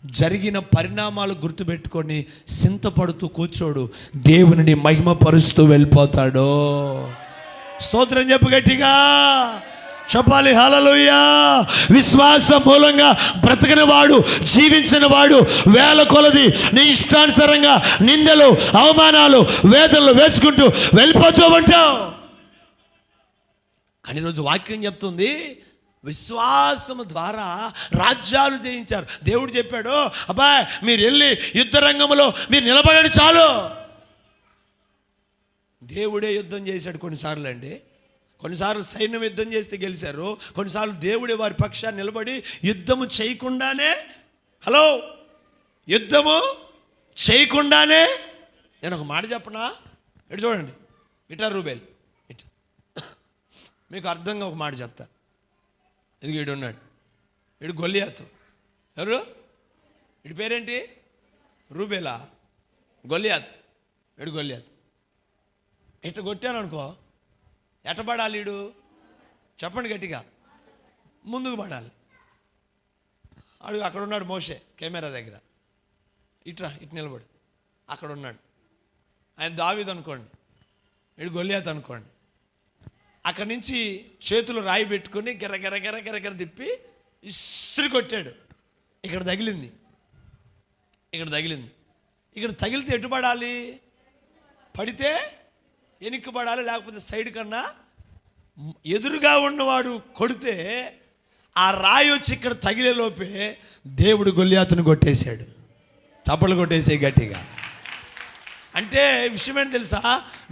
జరిగిన పరిణామాలు గుర్తుపెట్టుకొని సింతపడుతూ కూర్చోడు, దేవునిని మహిమపరుస్తూ వెళ్ళిపోతాడు. స్తోత్రం చెప్పు గట్టిగా చెప్పాలి. హల్లెలూయా. విశ్వాస మూలంగా బ్రతకన వాడు, జీవించిన వాడు వేల కొలది నీ ఇష్టానుసారంగా నిందలు, అవమానాలు, వేదనలు వేసుకుంటూ వెళ్ళిపోతూ ఉంటావు. కానీ ఈరోజు వాక్యం చెప్తుంది, విశ్వాసము ద్వారా రాజ్యాలు జయించారు. దేవుడు చెప్పాడు, అబ్బాయి మీరు వెళ్ళి యుద్ధ రంగంలో మీరు నిలబడండి చాలు. దేవుడే యుద్ధం చేశాడు కొన్నిసార్లు అండి. కొన్నిసార్లు సైన్యం యుద్ధం చేస్తే గెలిచారు, కొన్నిసార్లు దేవుడే వారి పక్షాన్ని నిలబడి యుద్ధము చేయకుండానే, యుద్ధము చేయకుండానే. నేను ఒక మాట చెప్పనా, ఇటు చూడండి, ఇటా రూబేల్, ఇటు మీకు అర్థంగా ఒక మాట చెప్తా. ఇది వీడు ఉన్నాడు, వీడు గొల్లియాతు. ఎవరు? వీడి పేరేంటి? రూబేలా? గొల్లియాతు. వీడు గొల్లియాతు. ఇట్లా కొట్టాను అనుకో, ఎట్ట పడాలి? వీడు చెప్పండి గట్టిగా, ముందుకు పడాలి. అడుగు, అక్కడ ఉన్నాడు మోషే కెమెరా దగ్గర, ఇట్రా ఇటు నిలబడు, అక్కడ ఉన్నాడు. ఆయన దావీదు అనుకోండి, వీడు గొల్లియాతు అనుకోండి. అక్కడి నుంచి చేతులు రాయి పెట్టుకొని గెర గెర గెర గెర గెర తిప్పి ఇస్త్రీ కొట్టాడు. ఇక్కడ తగిలింది, ఇక్కడ తగిలింది. ఇక్కడ తగిలితే ఎటు పడాలి? పడితే వెనక్కి పడాలి, లేకపోతే సైడ్ కన్నా. ఎదురుగా ఉన్నవాడు కొడితే ఆ రాయి వచ్చి ఇక్కడ తగిలే లోపే దేవుడు గొల్లియాతును కొట్టేశాడు. చప్పలు కొట్టేసే గట్టిగా. అంటే విషయం ఏంటి తెలుసా?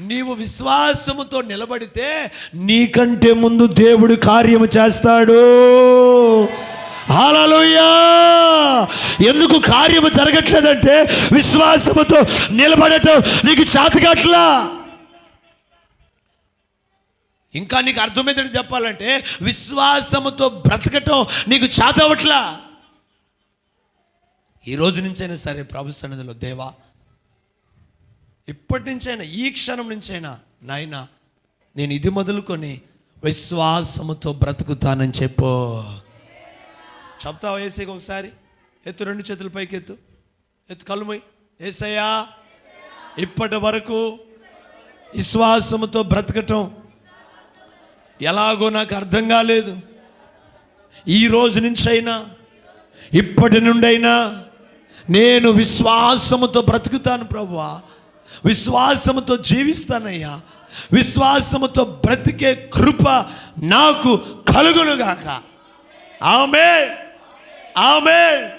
నీవు విశ్వాసముతో నిలబడితే నీకంటే ముందు దేవుడు కార్యము చేస్తాడు. హల్లెలూయా. ఎందుకు కార్యము జరగట్లేదంటే విశ్వాసముతో నిలబడటం నీకు చేతకాట్లా. ఇంకా నీకు అర్థమైందని చెప్పాలంటే విశ్వాసముతో బ్రతకటం నీకు చేతవట్లా. ఈ రోజు నుంచైనా సరే ప్రభు సన్నిధిలో, దేవా ఇప్పటి నుంచైనా, ఈ క్షణం నుంచైనా నాయనా నేను ఇది మొదలుకొని విశ్వాసముతో బ్రతుకుతానని చెప్పు. చెప్తావా యేసయ్యకి ఒకసారి? ఎత్తు, రెండు చేతుల పైకి ఎత్తు, ఎత్తు, కళ్ళు మూయి. యేసయ్యా, ఇప్పటి వరకు విశ్వాసముతో బ్రతకటం ఎలాగో నాకు అర్థం కాలేదు. ఈ రోజు నుంచైనా, ఇప్పటి నుండైనా నేను విశ్వాసముతో బ్రతుకుతాను ప్రభువా, విశ్వాసముతో జీవిస్తానయ్యా, విశ్వాసముతో బ్రతికే కృప నాకు కలుగునుగాక. ఆమేన్, ఆమేన్.